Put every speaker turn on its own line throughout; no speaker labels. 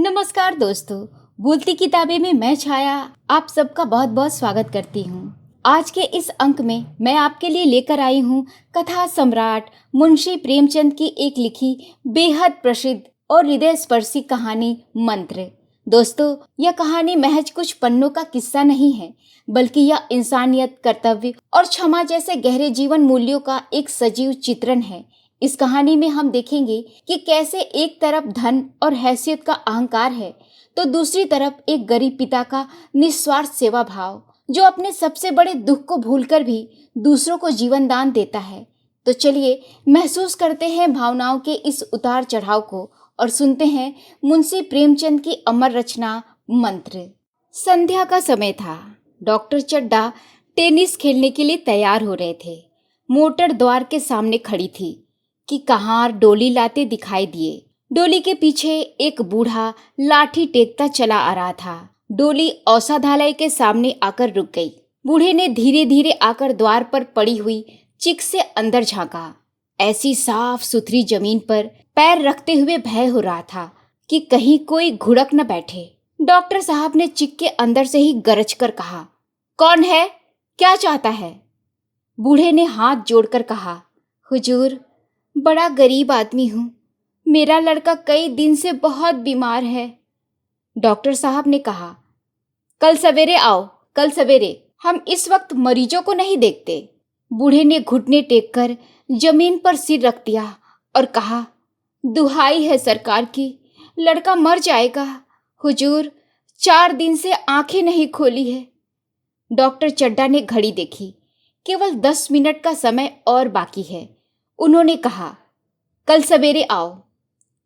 नमस्कार दोस्तों, बोलती किताबें में मैं छाया आप सबका बहुत बहुत स्वागत करती हूँ। आज के इस अंक में मैं आपके लिए लेकर आई हूँ कथा सम्राट मुंशी प्रेमचंद की एक लिखी बेहद प्रसिद्ध और हृदय स्पर्शी कहानी मंत्र। दोस्तों, यह कहानी महज कुछ पन्नों का किस्सा नहीं है, बल्कि यह इंसानियत, कर्तव्य और क्षमा जैसे गहरे जीवन मूल्यों का एक सजीव चित्रण है। इस कहानी में हम देखेंगे कि कैसे एक तरफ धन और हैसियत का अहंकार है, तो दूसरी तरफ एक गरीब पिता का निस्वार्थ सेवा भाव, जो अपने सबसे बड़े दुख को भूलकर भी दूसरों को जीवन दान देता है। तो चलिए महसूस करते हैं भावनाओं के इस उतार चढ़ाव को और सुनते हैं मुंशी प्रेमचंद की अमर रचना मंत्र। संध्या का समय था। डॉक्टर चड्डा टेनिस खेलने के लिए तैयार हो रहे थे। मोटर द्वार के सामने खड़ी थी कि कहार डोली लाते दिखाई दिए। डोली के पीछे एक बूढ़ा लाठी टेकता चला आ रहा था। डोली औषधालय के सामने आकर रुक गई। बूढ़े ने धीरे धीरे आकर द्वार पर पड़ी हुई चिक से अंदर झांका। ऐसी साफ सुथरी जमीन पर पैर रखते हुए भय हो रहा था कि कहीं कोई घुड़क न बैठे। डॉक्टर साहब ने चिक के अंदर से ही गरज कर कहा, कौन है, क्या चाहता है? बूढ़े ने हाथ जोड़कर कहा, हुजूर, बड़ा गरीब आदमी हूँ, मेरा लड़का कई दिन से बहुत बीमार है। डॉक्टर साहब ने कहा, कल सवेरे आओ, कल सवेरे, हम इस वक्त मरीजों को नहीं देखते। बूढ़े ने घुटने टेककर जमीन पर सिर रख दिया और कहा, दुहाई है सरकार की, लड़का मर जाएगा। हुजूर, 4 दिन से आंखें नहीं खोली है। डॉक्टर चड्डा ने घड़ी देखी, केवल 10 मिनट का समय और बाकी है। उन्होंने कहा, कल सवेरे आओ,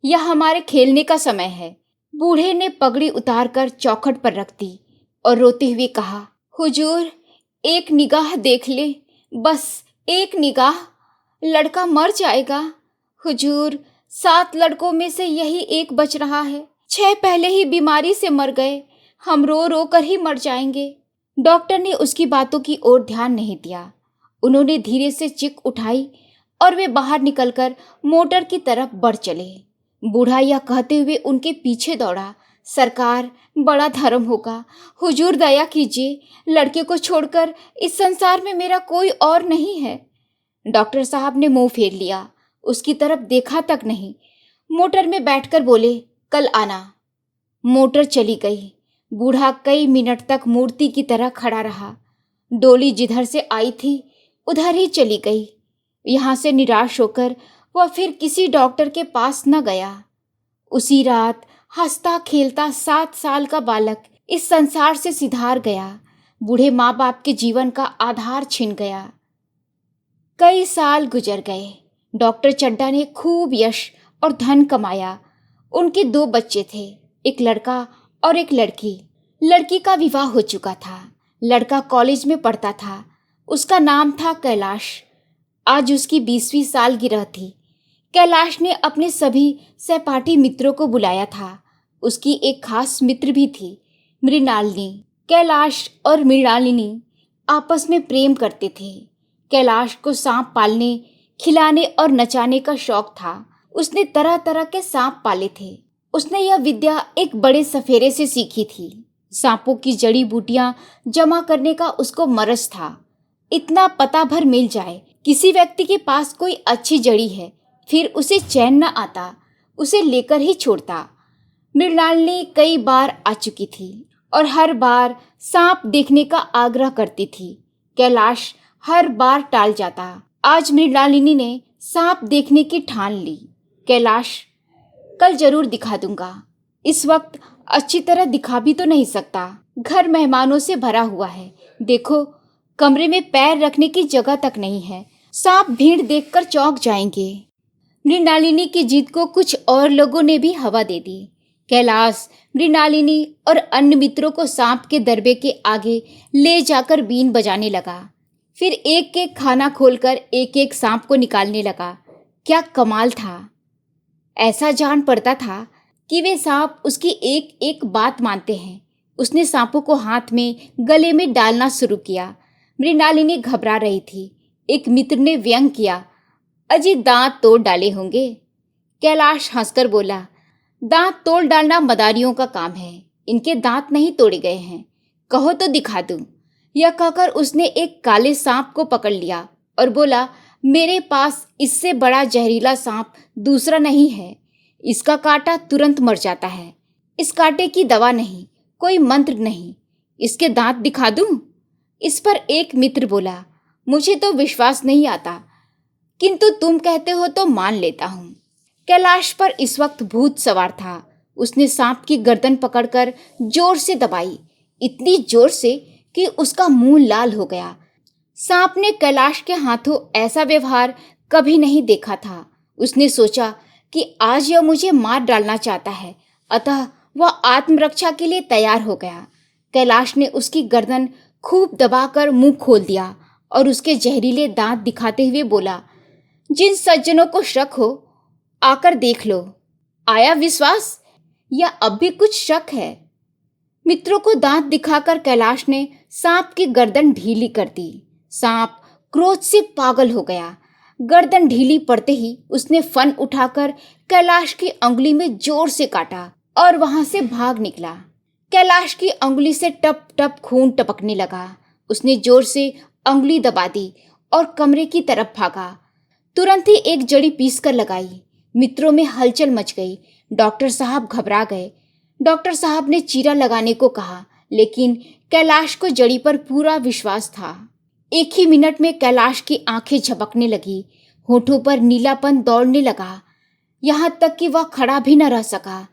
यह हमारे खेलने का समय है। बूढ़े ने पगड़ी उतारकर चौखट पर रख दी और रोते हुए कहा, हुजूर, एक निगाह देख ले, बस एक निगाह, लड़का मर जाएगा। हुजूर, 7 लड़कों में से यही एक बच रहा है। 6 पहले ही बीमारी से मर गए, हम रो रो कर ही मर जाएंगे। डॉक्टर ने उसकी बातों की ओर ध्यान नहीं दिया। उन्होंने धीरे से चिक उठाई और वे बाहर निकलकर मोटर की तरफ बढ़ चले। बूढ़ा यह कहते हुए उनके पीछे दौड़ा, सरकार, बड़ा धर्म होगा, हुजूर दया कीजिए, लड़के को छोड़कर इस संसार में मेरा कोई और नहीं है। डॉक्टर साहब ने मुंह फेर लिया, उसकी तरफ देखा तक नहीं। मोटर में बैठकर बोले, कल आना। मोटर चली गई। बूढ़ा कई मिनट तक मूर्ति की तरह खड़ा रहा। डोली जिधर से आई थी उधर ही चली गई। यहाँ से निराश होकर वह फिर किसी डॉक्टर के पास न गया। उसी रात हंसता खेलता 7 साल का बालक इस संसार से सिधार गया। बूढ़े माँ बाप के जीवन का आधार छिन गया। कई साल गुजर गए। डॉक्टर चड्डा ने खूब यश और धन कमाया। उनके 2 बच्चे थे, एक लड़का और एक लड़की। लड़की का विवाह हो चुका था। लड़का कॉलेज में पढ़ता था। उसका नाम था कैलाश। आज उसकी 20वीं सालगिरह थी। कैलाश ने अपने सभी सहपाठी मित्रों को बुलाया था। उसकी एक खास मित्र भी थी, मृणालिनी। कैलाश और मृणालिनी आपस में प्रेम करते थे। कैलाश को सांप पालने, खिलाने और नचाने का शौक था। उसने तरह तरह के सांप पाले थे। उसने यह विद्या एक बड़े सफेरे से सीखी थी। सांपों की जड़ी बूटियां जमा करने का उसको मरज था। इतना पता भर मिल जाए किसी व्यक्ति के पास कोई अच्छी जड़ी है, फिर उसे चैन न आता, उसे लेकर ही छोड़ता। मृणालिनी कई बार आ चुकी थी और हर बार सांप देखने का आग्रह करती थी। कैलाश हर बार टाल जाता। आज मृणालिनी ने सांप देखने की ठान ली। कैलाश, कल जरूर दिखा दूंगा। इस वक्त अच्छी तरह दिखा भी तो नहीं सकता, घर मेहमानों से भरा हुआ है। देखो, कमरे में पैर रखने की जगह तक नहीं है। सांप भीड़ देखकर चौंक जाएंगे। मृणालिनी की जिद को कुछ और लोगों ने भी हवा दे दी। कैलाश, मृणालिनी और अन्य मित्रों को सांप के दरबे के आगे ले जाकर बीन बजाने लगा। फिर एक एक खाना खोलकर एक एक सांप को निकालने लगा। क्या कमाल था! ऐसा जान पड़ता था कि वे सांप उसकी एक एक बात मानते हैं। उसने सांपों को हाथ में, गले में डालना शुरू किया। मृणालिनी घबरा रही थी। एक मित्र ने व्यंग किया, अजी दांत तोड़ डाले होंगे। कैलाश हंसकर बोला, दांत तोड़ डालना मदारियों का काम है, इनके दांत नहीं तोड़े गए हैं, कहो तो दिखा दूं। यह कहकर उसने एक काले सांप को पकड़ लिया और बोला, मेरे पास इससे बड़ा जहरीला सांप दूसरा नहीं है। इसका काटा तुरंत मर जाता है। इस कांटे की दवा नहीं, कोई मंत्र नहीं। इसके दांत दिखा दूं? इस पर एक मित्र बोला, मुझे तो विश्वास नहीं आता, किंतु तुम कहते हो तो मान लेता हूं। कैलाश पर इस वक्त भूत सवार था। उसने सांप की गर्दन पकड़कर जोर से दबाई, इतनी जोर से कि उसका मुंह लाल हो गया। सांप ने कैलाश के हाथों ऐसा व्यवहार कभी नहीं देखा था। उसने सोचा कि आज यह मुझे मार डालना चाहता है, अतः वह आत्मरक्षा के लिए तैयार हो गया। कैलाश ने उसकी गर्दन खूब दबाकर मुंह खोल दिया और उसके जहरीले दांत दिखाते हुए बोला, जिन सज्जनों को शक हो आकर देख लो। आया विश्वास या अब भी कुछ शक है? मित्रों को दांत दिखाकर कैलाश ने सांप की गर्दन ढीली कर दी। सांप क्रोध से पागल हो गया। गर्दन ढीली पड़ते ही उसने फन उठाकर कैलाश की अंगुली में जोर से काटा और वहां से भाग निकला। कैलाश की अंगुली से टप टप खून टपकने लगा। उसने जोर से अंगुली दबा दी और कमरे की तरफ भागा। तुरंत ही एक जड़ी पीसकर लगाई। मित्रों में हलचल मच गई। डॉक्टर साहब घबरा गए। डॉक्टर साहब ने चीरा लगाने को कहा, लेकिन कैलाश को जड़ी पर पूरा विश्वास था। एक ही मिनट में कैलाश की आंखें झपकने लगी, होठों पर नीलापन दौड़ने लगा, यहां तक कि वह खड़ा भी न रह सका।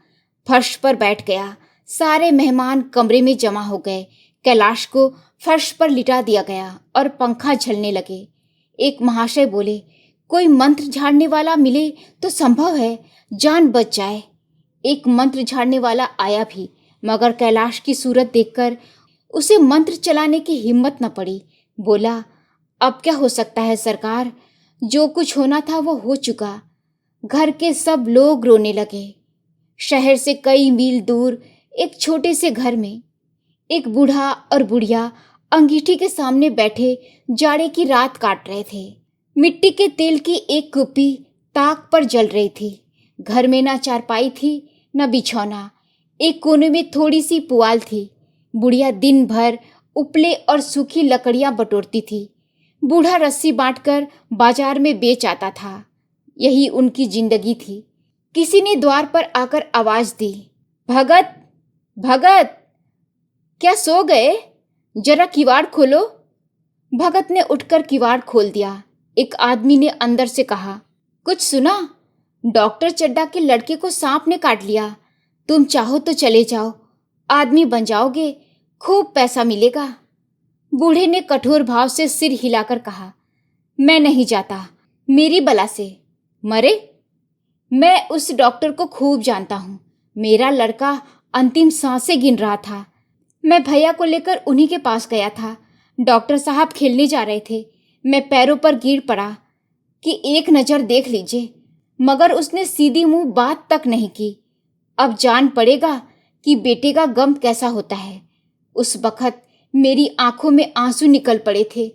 फर्श पर बैठ गया। सारे मेहमान कमरे में जमा हो गए। कैलाश को फर्श पर लिटा दिया गया और पंखा झलने लगे। एक महाशय बोले, कोई मंत्र झाड़ने वाला मिले तो संभव है जान बच जाए। एक मंत्र झाड़ने वाला आया भी, मगर कैलाश की सूरत देखकर उसे मंत्र चलाने की हिम्मत न पड़ी। बोला, अब क्या हो सकता है सरकार, जो कुछ होना था वो हो चुका। घर के सब लोग रोने लगे। शहर से कई मील दूर एक छोटे से घर में एक बूढ़ा और बुढ़िया अंगीठी के सामने बैठे जाड़े की रात काट रहे थे। मिट्टी के तेल की एक कुप्पी ताक पर जल रही थी। घर में ना चारपाई थी न बिछौना। एक कोने में थोड़ी सी पुआल थी। बुढ़िया दिन भर उपले और सूखी लकड़ियां बटोरती थी। बूढ़ा रस्सी बांटकर बाजार में बेच आता था। यही उनकी जिंदगी थी। किसी ने द्वार पर आकर आवाज दी, भगत भगत, क्या सो गए? जरा किवाड़ खोलो। भगत ने उठकर किवाड़ खोल दिया। एक आदमी ने अंदर से कहा, कुछ सुना? डॉक्टर चड्डा के लड़के को सांप ने काट लिया। तुम चाहो तो चले जाओ, आदमी बन जाओगे, खूब पैसा मिलेगा। बूढ़े ने कठोर भाव से सिर हिलाकर कहा, मैं नहीं जाता, मेरी बला से। मरे? मैं उस डॉक्टर को खूब जानता हूं। मेरा लड़का अंतिम सांसें गिन रहा था। मैं भैया को लेकर उन्हीं के पास गया था। डॉक्टर साहब खेलने जा रहे थे। मैं पैरों पर गिर पड़ा कि एक नज़र देख लीजिए, मगर उसने सीधी मुंह बात तक नहीं की। अब जान पड़ेगा कि बेटे का गम कैसा होता है। उस वक्त मेरी आंखों में आंसू निकल पड़े थे,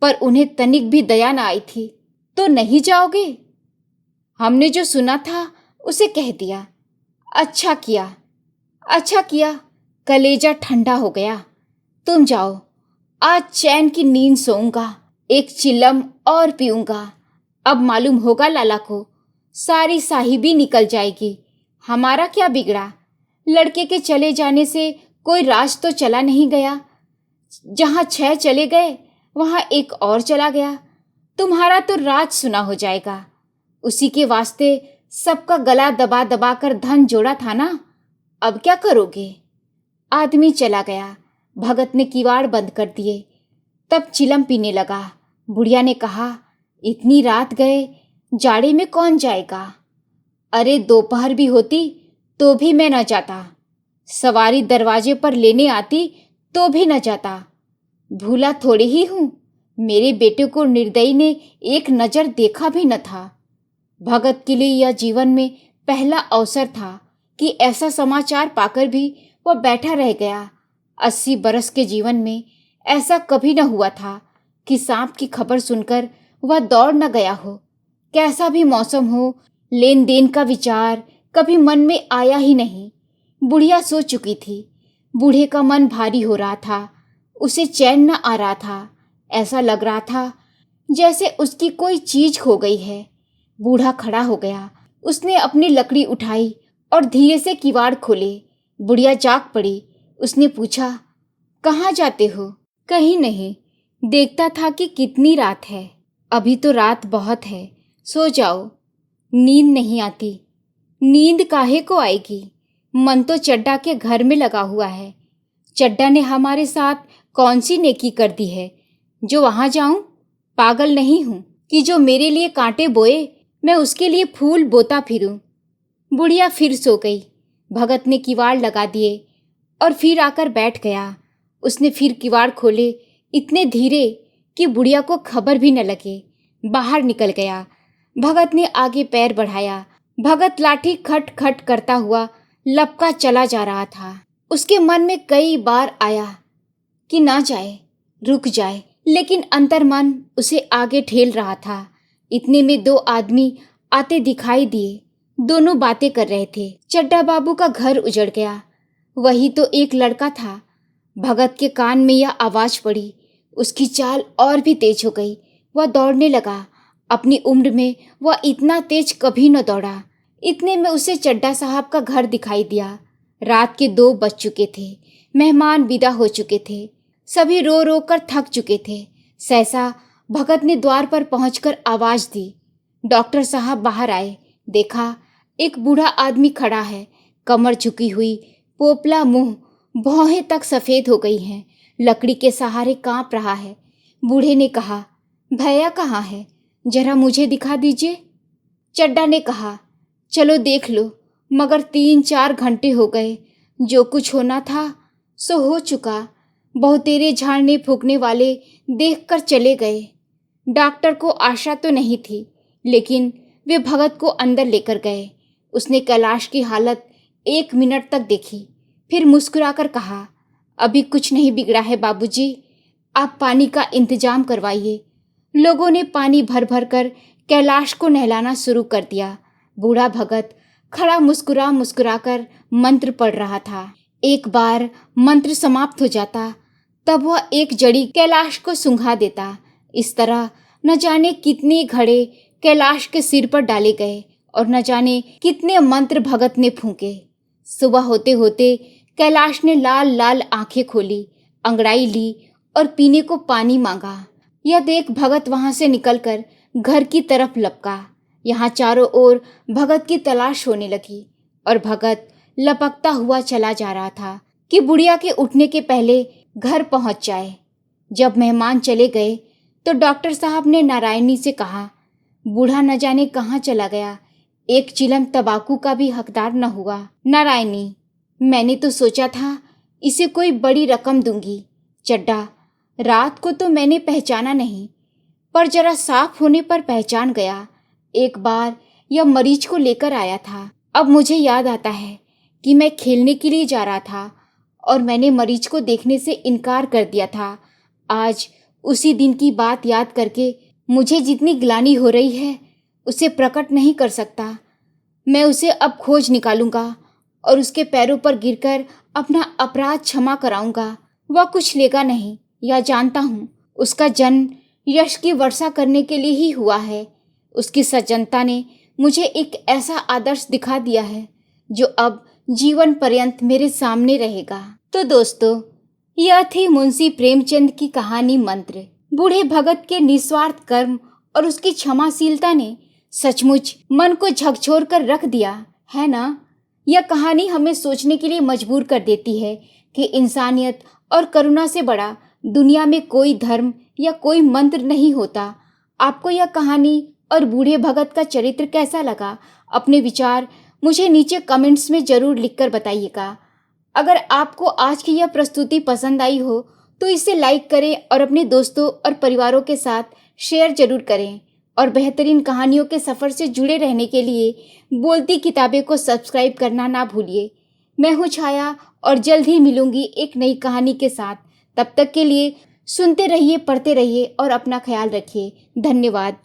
पर उन्हें तनिक भी दया न आई थी। तो नहीं जाओगे? हमने जो सुना था उसे कह दिया। अच्छा किया, अच्छा किया, कलेजा ठंडा हो गया। तुम जाओ, आज चैन की नींद सोऊंगा, एक चिलम और पीऊंगा। अब मालूम होगा लाला को, सारी साहिबी निकल जाएगी। हमारा क्या बिगड़ा? लड़के के चले जाने से कोई राज तो चला नहीं गया। जहां 6 चले गए वहां एक और चला गया। तुम्हारा तो राज सुना हो जाएगा। उसी के वास्ते सबका गला दबा दबा कर धन जोड़ा था ना। अब क्या करोगे? आदमी चला गया। भगत ने किवाड़ बंद कर दिए। तब चिलम पीने लगा। बुढ़िया ने कहा, इतनी रात गए, जाड़े में कौन जाएगा? अरे दोपहर भी होती तो भी मैं न जाता। सवारी दरवाजे पर लेने आती तो भी न जाता। भूला थोड़े ही हूं, मेरे बेटे को निर्दयी ने एक नज़र देखा भी न था। भगत के लिए यह जीवन में पहला अवसर था कि ऐसा समाचार पाकर भी वह बैठा रह गया। 80 बरस के जीवन में ऐसा कभी न हुआ था कि सांप की खबर सुनकर वह दौड़ न गया हो। कैसा भी मौसम हो, लेन देन का विचार, कभी मन में आया ही नहीं। बुढ़िया सो चुकी थी। बूढ़े का मन भारी हो रहा था। उसे चैन न आ रहा था। ऐसा लग रहा था जैसे उसकी कोई चीज खो गई है। बूढ़ा खड़ा हो गया। उसने अपनी लकड़ी उठाई और धीरे से किवाड़ खोले। बुढ़िया जाग पड़ी। उसने पूछा, कहाँ जाते हो? कहीं नहीं। देखता था कि कितनी रात है। अभी तो रात बहुत है, सो जाओ। नींद नहीं आती। नींद काहे को आएगी? मन तो चड्डा के घर में लगा हुआ है। चड्डा ने हमारे साथ कौन सी नेकी कर दी है जो वहां जाऊं? पागल नहीं हूं कि जो मेरे लिए कांटे बोए मैं उसके लिए फूल बोता फिरूं। बुढ़िया फिर सो गई। भगत ने किवाड़ लगा दिए और फिर आकर बैठ गया। उसने फिर किवाड़ खोले, इतने धीरे कि बुढ़िया को खबर भी न लगे। बाहर निकल गया। भगत ने आगे पैर बढ़ाया। भगत लाठी खट खट करता हुआ लपका चला जा रहा था। उसके मन में कई बार आया कि ना जाए, रुक जाए, लेकिन अंतर्मन उसे आगे ठेल रहा था। इतने में दो आदमी आते दिखाई दिए। दोनों बातें कर रहे थे। चड्डा बाबू का घर उजड़ गया। वही तो एक लड़का था। भगत के कान में यह आवाज पड़ी। उसकी चाल और भी तेज हो गई। वह दौड़ने लगा। अपनी उम्र में वह इतना तेज कभी न दौड़ा। इतने में उसे चड्डा साहब का घर दिखाई दिया। रात के 2 बज चुके थे। मेहमान विदा हो चुके थे। सभी रो रो कर थक चुके थे। सहसा भगत ने द्वार पर पहुंचकर आवाज दी। डॉक्टर साहब बाहर आए। देखा, एक बूढ़ा आदमी खड़ा है। कमर झुकी हुई, पोपला मुंह, भौहें तक सफेद हो गई हैं। लकड़ी के सहारे कांप रहा है। बूढ़े ने कहा, भैया कहाँ है? जरा मुझे दिखा दीजिए। चड्डा ने कहा, चलो देख लो, मगर 3-4 घंटे हो गए। जो कुछ होना था सो हो चुका। बहुतेरे झाड़ने फूकने वाले देखकर चले गए। डॉक्टर को आशा तो नहीं थी, लेकिन वे भगत को अंदर लेकर गए। उसने कैलाश की हालत 1 मिनट तक देखी, फिर मुस्कुराकर कहा, अभी कुछ नहीं बिगड़ा है बाबूजी, आप पानी का इंतजाम करवाइए। लोगों ने पानी भर भर कर कैलाश को नहलाना शुरू कर दिया। बूढ़ा भगत खड़ा मुस्कुरा मुस्कुरा कर मंत्र पढ़ रहा था। एक बार मंत्र समाप्त हो जाता तब वह एक जड़ी कैलाश को सूंघा देता। इस तरह न जाने कितने घड़े कैलाश के सिर पर डाले गए और न जाने कितने मंत्र भगत ने फूंके। सुबह होते होते कैलाश ने लाल लाल आंखें खोली, अंगड़ाई ली और पीने को पानी मांगा। यह देख भगत वहां से निकलकर घर की तरफ लपका। यहाँ चारों ओर भगत की तलाश होने लगी और भगत लपकता हुआ चला जा रहा था कि बुढ़िया के उठने के पहले घर पहुंच जाए। जब मेहमान चले गए तो डॉक्टर साहब ने नारायणी से कहा, बूढ़ा न जाने कहाँ चला गया, एक चिलम तंबाकू का भी हकदार न हुआ। नारायणी, मैंने तो सोचा था इसे कोई बड़ी रकम दूंगी। चड्डा, रात को तो मैंने पहचाना नहीं, पर जरा साफ होने पर पहचान गया। एक बार यह मरीज को लेकर आया था। अब मुझे याद आता है कि मैं खेलने के लिए जा रहा था और मैंने मरीज को देखने से इनकार कर दिया था। आज उसी दिन की बात याद करके मुझे जितनी ग्लानि हो रही है उसे प्रकट नहीं कर सकता। मैं उसे अब खोज निकालूंगा और उसके पैरों पर गिरकर अपना अपराध क्षमा कराऊंगा। वह कुछ लेगा नहीं, यह जानता हूँ। उसका जन्म यश की वर्षा करने के लिए ही हुआ है। उसकी सज्जनता ने मुझे एक ऐसा आदर्श दिखा दिया है जो अब जीवन पर्यंत मेरे सामने रहेगा। तो दोस्तों, यह थी मुंशी प्रेमचंद की कहानी मंत्र। बूढ़े भगत के निस्वार्थ कर्म और उसकी क्षमाशीलता ने सचमुच मन को झकझोर कर रख दिया है ना। यह कहानी हमें सोचने के लिए मजबूर कर देती है कि इंसानियत और करुणा से बड़ा दुनिया में कोई धर्म या कोई मंत्र नहीं होता। आपको यह कहानी और बूढ़े भगत का चरित्र कैसा लगा? अपने विचार मुझे नीचे कमेंट्स में ज़रूर लिखकर बताइएगा। अगर आपको आज की यह प्रस्तुति पसंद आई हो तो इसे लाइक करें और अपने दोस्तों और परिवारों के साथ शेयर जरूर करें। और बेहतरीन कहानियों के सफ़र से जुड़े रहने के लिए बोलती किताबें को सब्सक्राइब करना ना भूलिए। मैं हूँ छाया और जल्द ही मिलूंगी एक नई कहानी के साथ। तब तक के लिए सुनते रहिए, पढ़ते रहिए और अपना ख्याल रखिए। धन्यवाद।